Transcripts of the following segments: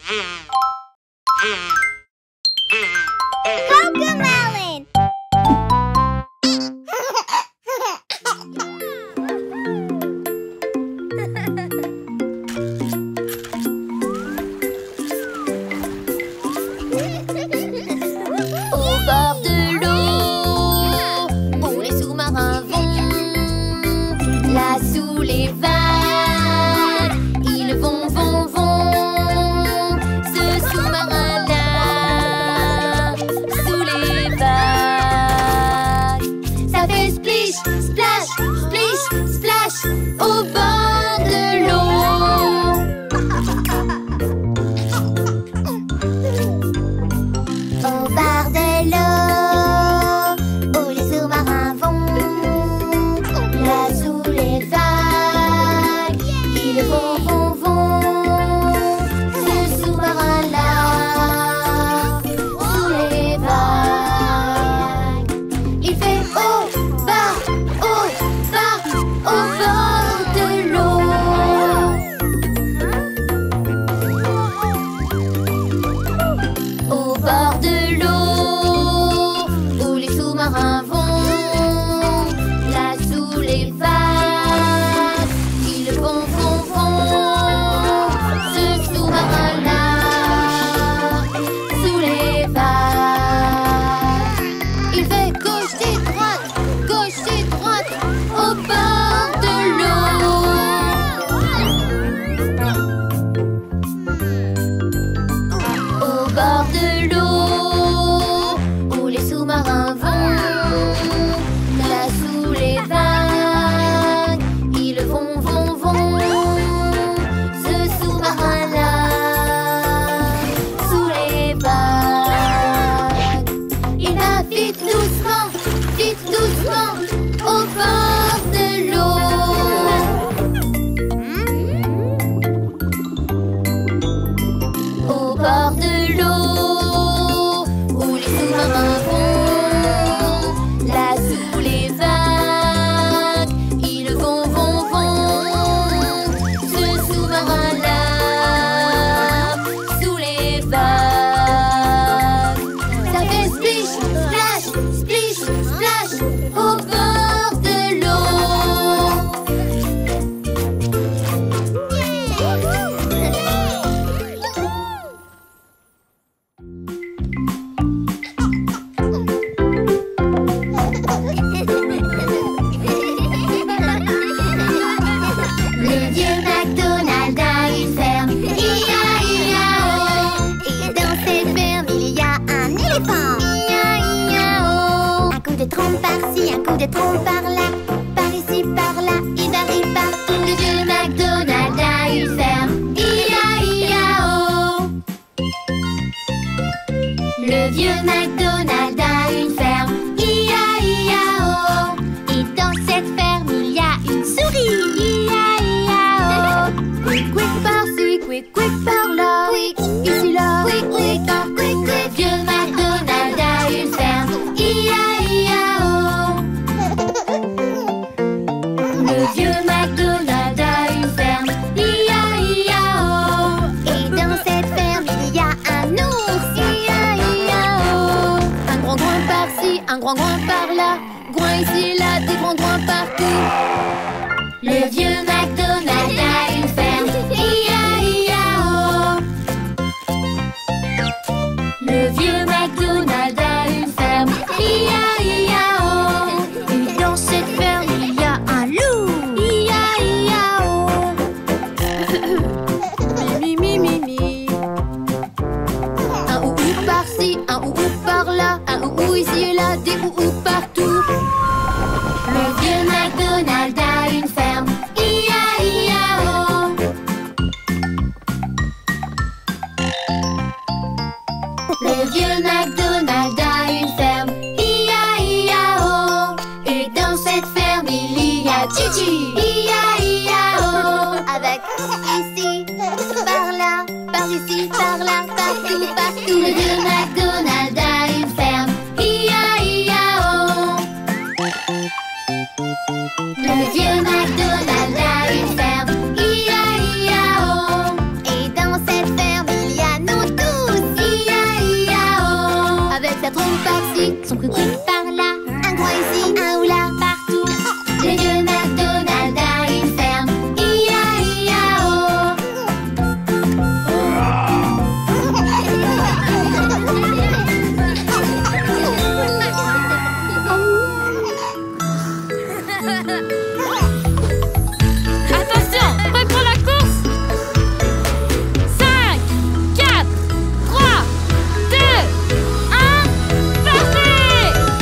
Cocomelon! Au bord de l'eau, où les sous-marins vont, là sous les vagues, ils vont, vont, vont. Ce sous-marin-là, sous les vagues, ça fait splish, splash, splish, splash, au bord de l'eau. Au bord de l'eau, où les sous-marins vont, là sous les vagues, ils vont, vont, vont. Ce sous-marin-là, sous les vagues, il fait au bord de l'eau. Au bord de l'eau, où les sous-marins vont, là sous les vagues, ils vont, vont, vont. Ce sous-marin-là, sous les vagues, il fait gauche et droite, au bord de l'eau. Au bord de l'eau, où les sous-marins vont, là sous les vagues, ils vont, vont, vont. Ce sous-marin-là, sous les vagues, il va vite doucement, au bord de l'eau. Au bord de l'eau, où les sous-marins vont, là sous les vagues, ils vont, vont, vont. Ce sous-marin-là, sous les vagues, ça fait splish, splash, au bord de l'eau. Le vieux McDonald a une ferme, I-A-I-A-O. Et dans cette ferme, il y a un éléphant, I-A-I-A-O. Un coup de trompe par-ci, un coup de trompe par-là, par ici, par-là, il varie partout. Le vieux McDonald a une ferme, I-A-I-A-O. Le vieux McDonald a une ferme, I-A-I-A-O. Et dans cette ferme, il y a une souris, I-A-I-A-O. Quick, quick par-ci, quick, quick par-là, quick, ici, là, quick, quick, quick, quick. Le vieux McDonald a une ferme, I-A-I-A-O. Le vieux McDonald a une ferme, I-A-I-A-O. Et dans cette ferme, il y a un ours, I-A-I-A-O. Un grand groin par-ci, un grand groin par-là, groin ici, là, des grands groins partout. Le vieux McDonald a une ferme, I-A-I-A-O. Le vieux McDonald a une ferme, I-A-I-A-O. Et dans cette ferme, il y a un loup, I-A-I-A-O. Mi, mi, mi, mi. Un ou par-ci, un ou par-là, un ou ici et là, des ou partout. Le vieux McDonald a une ferme, I-A-I-A-O. Le vieux McDonald a une ferme, I-A-I-A-O. Et dans cette ferme, il y a Gigi, I-A-I-A-O. Avec ici, par-là, par-ici, par-là, partout, partout. Le vieux McDonald a une ferme, I-A-I-A-O. Le vieux McDonald a une ferme, I-A-I-A-O. Et dans cette ferme, il y a quick par là, un grand ici, un ou là, partout. Le vieux McDonald a une ferme, I-A-I-A-O. Attention, prêt pour la course? 5, 4, 3, 2, 1, partez!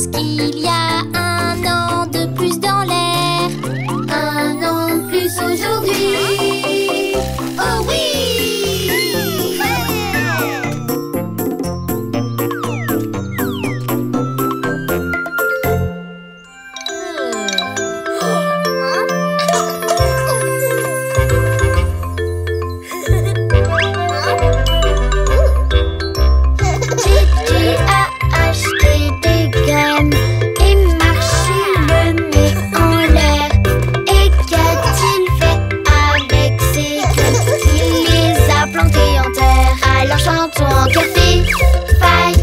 pense qu'il y a un an de plus dans l'air. Un an de plus aujourd'hui. Oh oui! Gigi a acheté des graines et marché le nez en l'air. Et qu'a-t-il fait avec ces graines? Il les a plantées en terre. Alors chantons en café. Faille,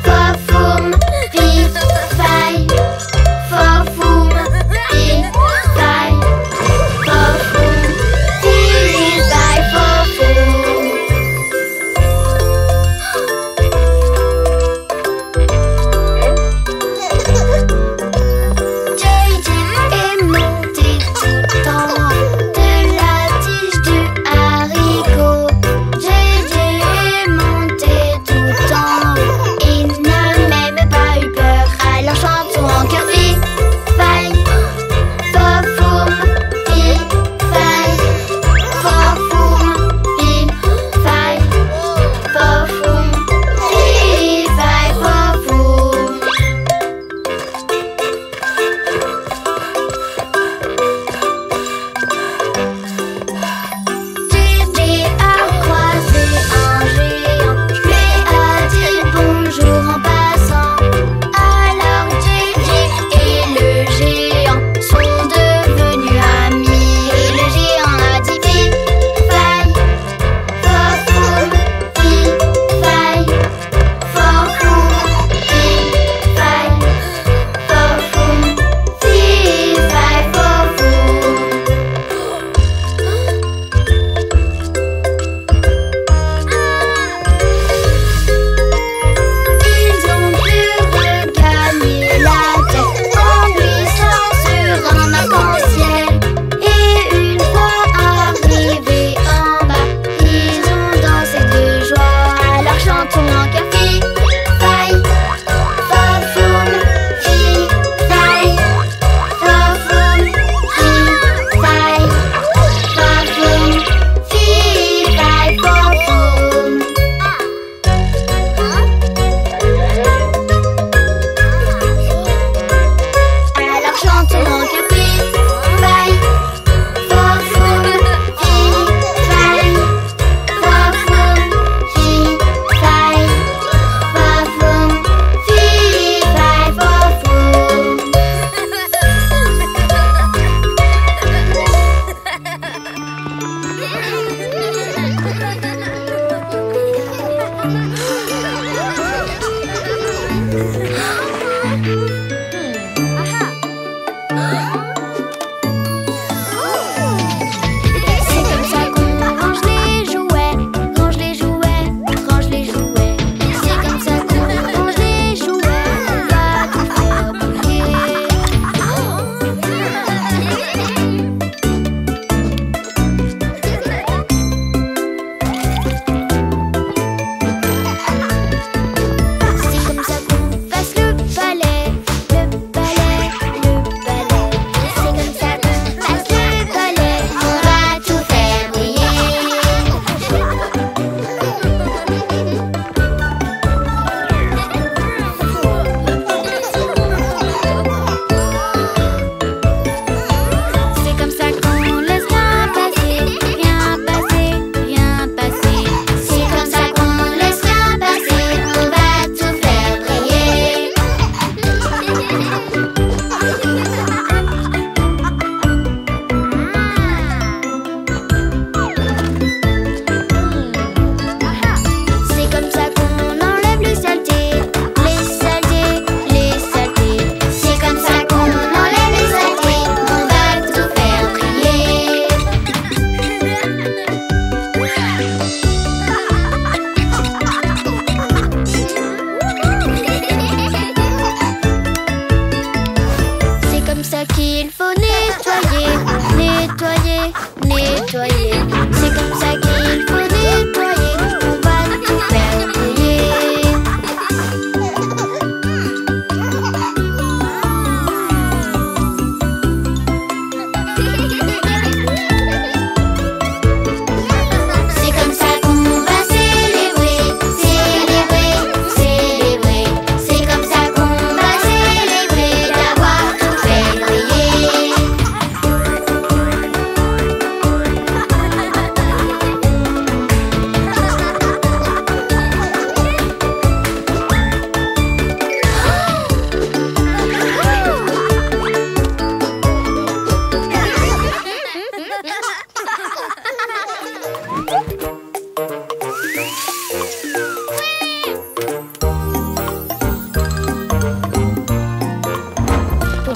fofoum, fi, faille, fofoum, fi, faille, fofoum, fi, faille, fofoum. JJ est monté tout en haut de la tige du haricot. JJ est monté tout en haut. Il n'a même pas eu peur. Alors chantons en café. Faille, fofoum, fi, faille, fofoum, fi, faille, fofoum, fi, faille, fofoum. Gigi a croisé un géant, lui a dit bonjour en passant. Alors Gigi et le géant sont devenus amis. Et le géant a dit fi, faille, fofoum, fi, faille, fofoum, fi, faille, fofoum, fi, faille, fofoum. Ils ont pu regagner la terre en glissant sur un arc-en-ciel. Et une fois arrivés en bas, ils ont dansé de joie. Alors chantons en café. Faille, fofoum, fi, faille, fofoum, fi, faille, fofoum, fi, faille, fofoum. Alors chantons en café. Faille, fofoum, fi, faille, fofoum, fi, faille, fofoum, fi, faille, fofoum. C'est comme ça qu'on range les jouets, range les jouets, range les jouets. C'est comme ça qu'on range les jouets, on va tout faire bouger. C'est comme ça qu'on passe le balai,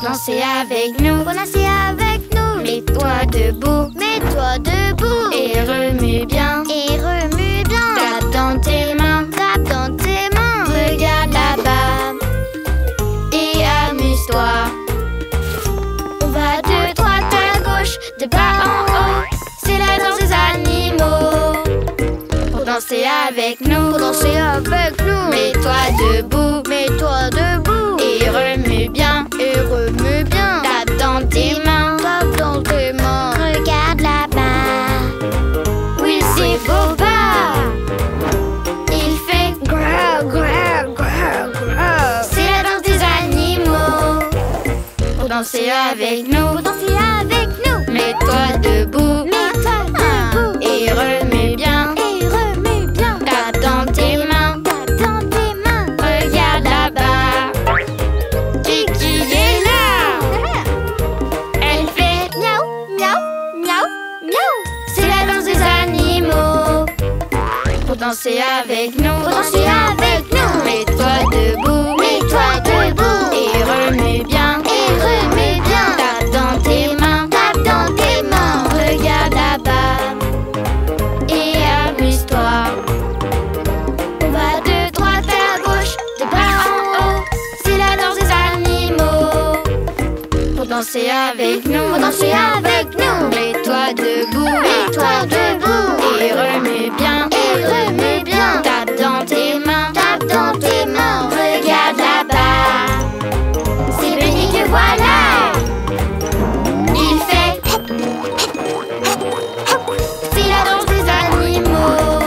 danser avec nous. Pour danser avec nous. Mets-toi debout. Mets-toi debout. Et remue bien. Et remue bien. Tape dans tes mains. Tape dans tes mains. Regarde là-bas. Et amuse-toi. On va de droite à gauche, de bas en haut. C'est la danse des animaux. Pour danser avec nous. Pour danser avec nous. Mets-toi debout. Mets-toi debout. Et remue bien. Et remue bien. Tape dans tes mains. Tape dans tes mains. Regarde là-bas. Oui, c'est beau pas. Il fait Grrr, grrr, grrr, grrr. c'est la danse des animaux. Pour danser avec nous. Pour danser avec nous. Mets-toi debout. Mets-toi debout. Et remue bien. Et remue bien. Tape dans tes mains. Tape dans tes mains. Regarde là-bas. Kiki est là. Elle fait Miaou, miaou, miaou, miaou. c'est la danse des animaux. Pour danser avec nous. Pour danser avec nous. Mets-toi debout. Mets-toi debout. Et remue bien. Et remue bien. Tape dans tes mains. Tape dans tes mains. Regarde là-bas. Et amuse-toi. On va de droite à gauche, de bas en haut. C'est la danse des animaux. Pour danser avec nous. Pour danser avec nous. Mets-toi debout. Mets-toi debout. Et remue bien. Et remue bien. Tape dans tes mains. Tape dans tes mains. Regarde là-bas. C'est béni que voilà. Il fait c'est la danse des animaux.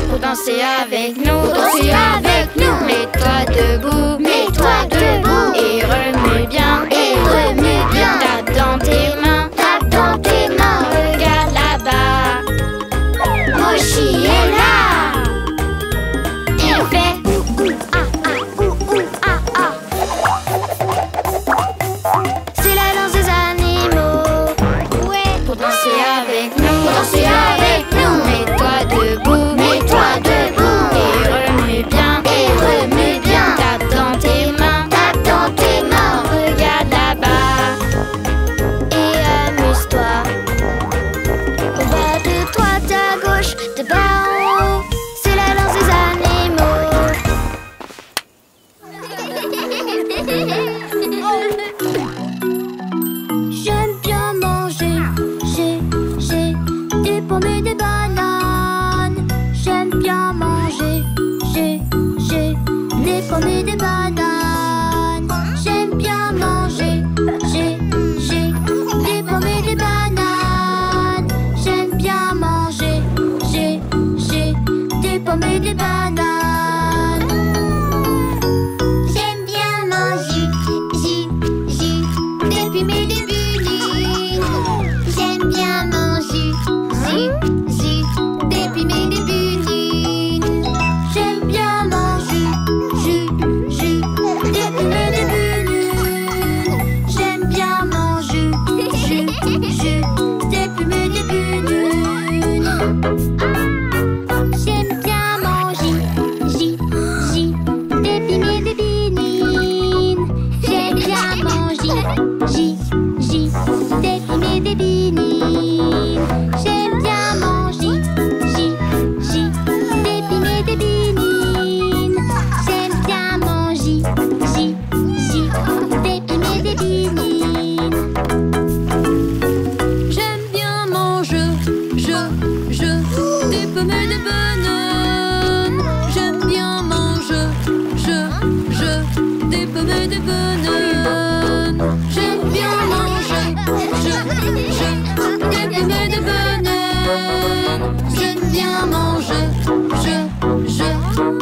Pour danser avec nous. Pour danser avec nous. Mets-toi debout. Mets-toi debout. Et remue bien. Et remue bien. Tape dans tes mains. Tape dans tes mains. Regarde là-bas. Mochi est là. Il fait Ah, ah. c'est la danse des animaux. Ouais. Pour danser avec nous. Pour danser avec nous. Mets-toi debout. Mets-toi debout. Et remue bien. Et remue bien. Tape dans tes mains. Tape dans tes mains. Regarde là-bas. Et amuse-toi. On va de droite à gauche, de bas en haut. C'est la danse des animaux. J'aime bien manger, j'ai des pommes et des bananes. J'aime bien manger, j'ai des pommes et des bananes. J'aime bien manger, j'ai des pommes et des bananes. J'aime bien manger, j'ai des pommes et des bananes. J'aime bien manger, des pommes et des bunines. J'aime bien manger, des pommes et des bunines. J'aime bien manger, des pommes et des bunines. J'aime bien manger, des pommes et des bunines. J'aime bien manger, des pommes et des bunines. J'aime bien manger, des pommes et des bunines. J'aime bien manger, des pommes et des bunines. J'aime bien manger, des pommes et des bunines. J'aime bien manger, des pommes et des bananes. J'aime bien manger, des pommes et des bananes. J'aime bien manger, des pommes et des bananes. J'aime bien manger,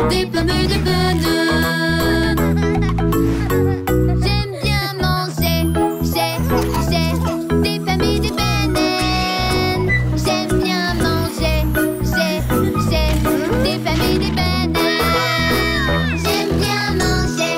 des pommes et des bananes. J'aime bien manger, des pommes et des bananes. J'aime bien manger, des pommes et des bananes. J'aime bien manger,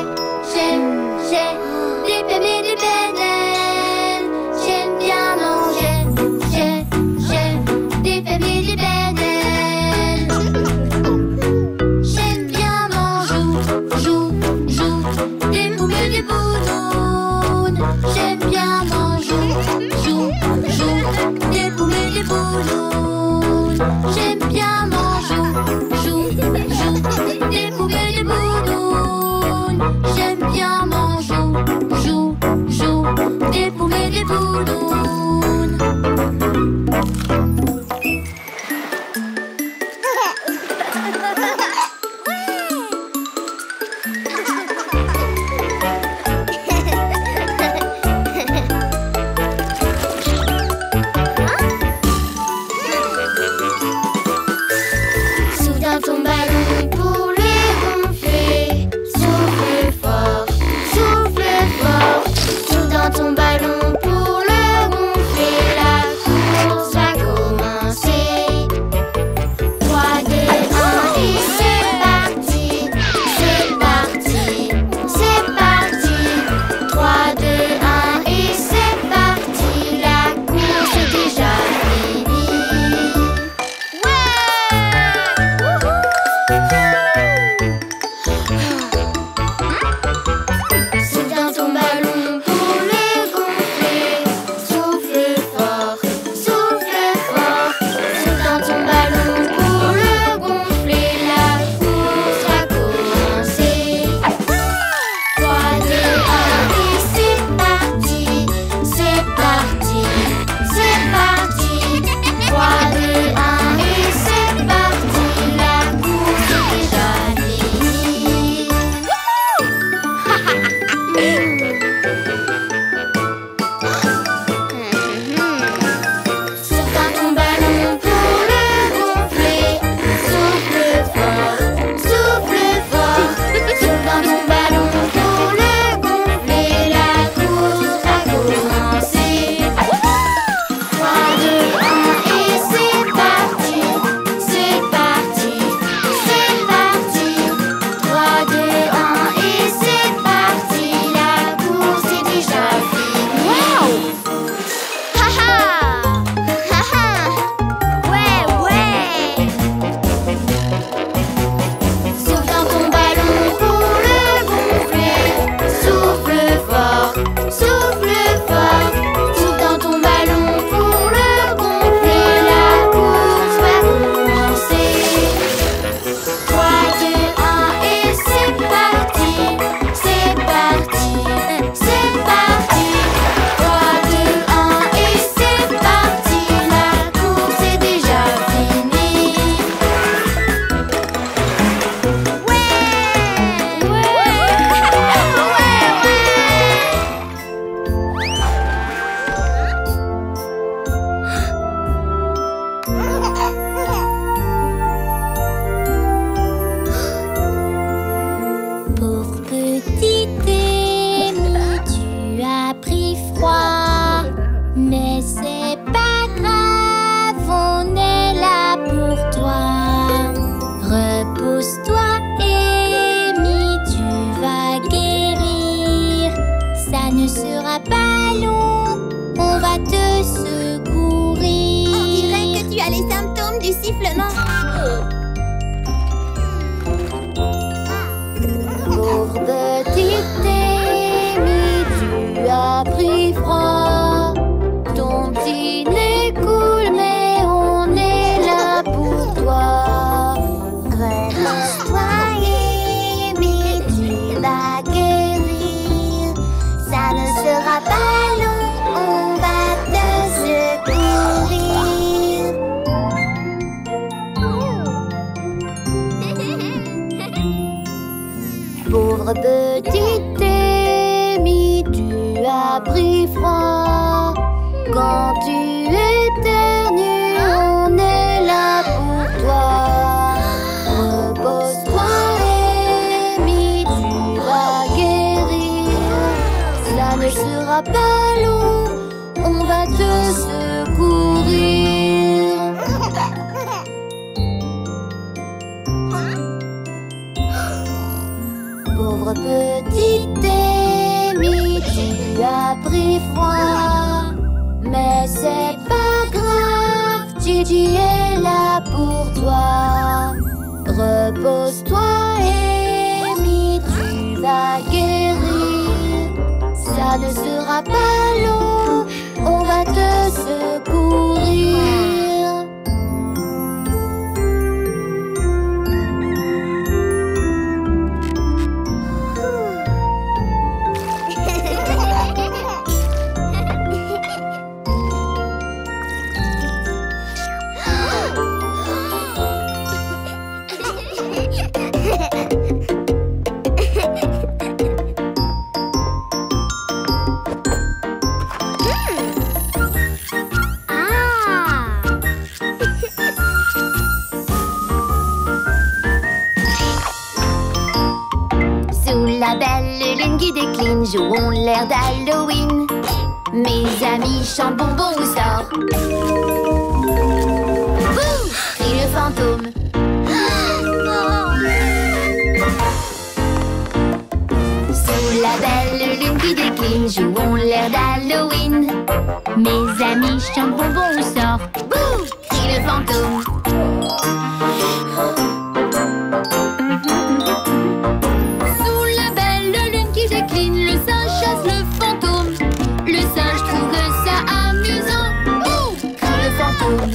J'aime bien manger, jou, des poupées, des boudounes. J'aime bien manger, jou, des poupées, des boudounes. Soudain ton ballon pour le gonfler. Souffle fort, soudain ton ballon pour le gonfler. La course va commencer. 3, 2, 1 et c'est parti. C'est parti, c'est parti. 3, 2, 1 et c'est parti. La course est déjà finie. Soudain ton ballon pour le gonfler. Souffle fort, soudain ton ballon pour le gonfler. La course va commencer. 3, 2, 1 et c'est parti. C'est parti, c'est parti. 3, 2, 1 et c'est parti. La course est déjà finie. Soudain ton ballon pour le gonfler. Souffle fort, soudain ton ballon pour le gonfler. La course va commencer. 3, 2, 1 et c'est parti. C'est parti, c'est parti. 3, 2, 1 et c'est parti. La course est déjà finie. Soudain ton ballon pour le gonfler. Souffle fort, soudain ton ballon pour le gonfler. La course va commencer. 3, 2, 1 et c'est parti. C'est parti, c'est parti. 3, 2, 1 et c'est parti. La course est déjà finie. Pauvre petit Amy, tu as pris froid. Mais c'est pas grave, on est là pour toi. Repose-toi, Amy, tu vas guérir. Ça ne sera pas long, on va te secourir. On dirait que tu as les symptômes du sifflement. Pauvre petite Amy, tu as pris froid. Ton petit nez coule, mais on est là pour toi. Repose-toi, Amy, tu vas guérir. Ça ne sera pas long, on va te secourir. Pauvre petite Amy, tu as pris froid. Quand tu éternues, on est là pour toi. Repose-toi, Amy, tu vas guérir. Ça ne sera pas long, on va te secourir. Pauvre petite Amy, tu as pris froid. Mais c'est pas grave, Gigi est là pour toi. Repose-toi, Amy, tu vas guérir. Ça ne sera pas long, on va te secourir. lune qui décline, jouons l'air d'Halloween. Mes amis chantent bonbons ou sort. Bouh! Crie le fantôme. Sous la belle lune qui décline, jouons l'air d'Halloween. Mes amis chantent bonbons ou sort. Bouh! Crie le fantôme. Sous la belle lune qui décline, le singe chasse le fantôme. Le singe trouve ça amusant. Bouh! Crie le fantôme.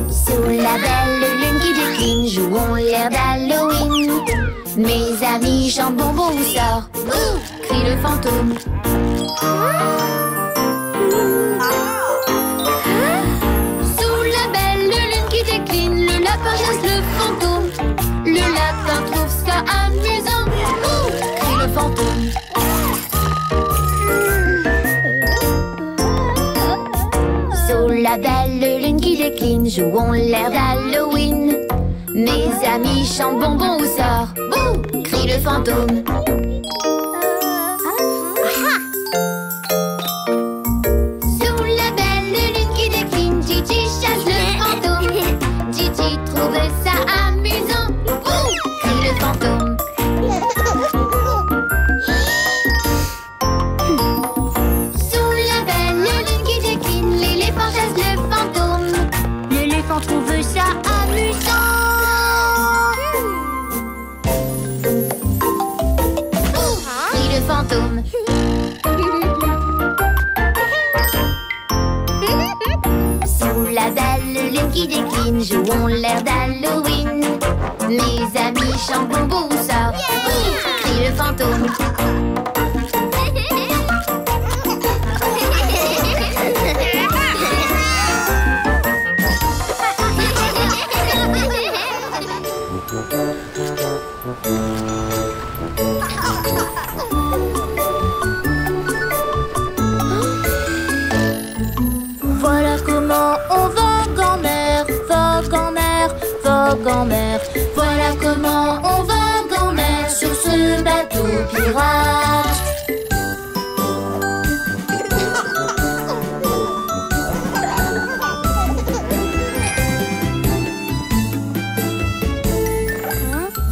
Sous la belle lune qui décline, jouons l'air d'Halloween. Mes amis chantent bonbons ou sort. Bouh! Crie le fantôme. Sous la belle lune qui décline, le lapin chasse le fantôme. Le lapin trouve ça amusant. Bouh! Crie le fantôme. Sous la belle lune qui décline, jouons l'air d'Halloween. Mes amis chantent bonbons ou sort. Bouh! Crie le fantôme. Sous la belle lune qui décline, Gigi chasse le fantôme. Gigi trouve ça amusant. Bouh! Crie le fantôme. Sous la belle lune qui décline, l'éléphant chasse le fantôme. L'éléphant trouve ça amusant. Crie le fantôme. Sous la belle lune qui décline, jouons l'air d'Halloween. Mes amis chantent bonbons ou sort. Crie le fantôme. Voilà comment on vogue en mer, vogue en mer, vogue en mer. Voilà comment on vogue en mer sur ce bateau pirate.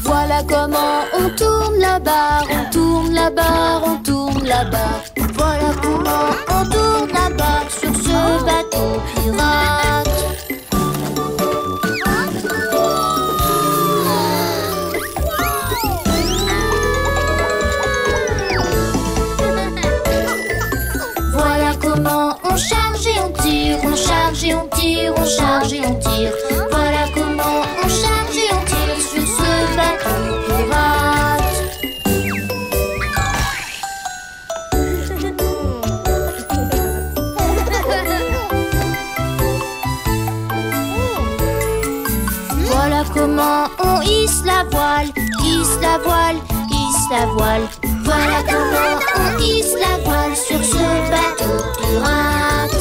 Voilà comment on tourne la barre, on tourne la barre, on tourne la barre. Voilà comment on tourne la barre sur ce bateau pirate. Voilà comment on charge et on tire, on charge et on tire, on charge et on tire. Voilà comment on charge et on tire sur ce bateau pirate. Voilà comment on hisse la voile, hisse la voile, hisse la voile. Voilà comment on hisse la voile sur ce bateau pirate.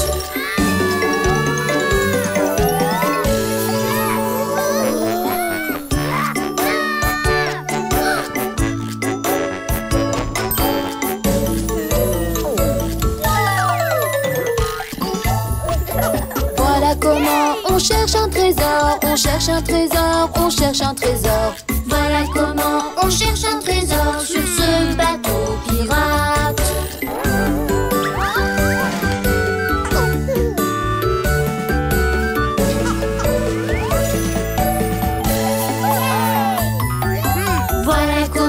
Voilà comment on cherche un trésor, on cherche un trésor, on cherche un trésor. Voilà comment on cherche un trésor sur ce bateau pirate. Voilà comment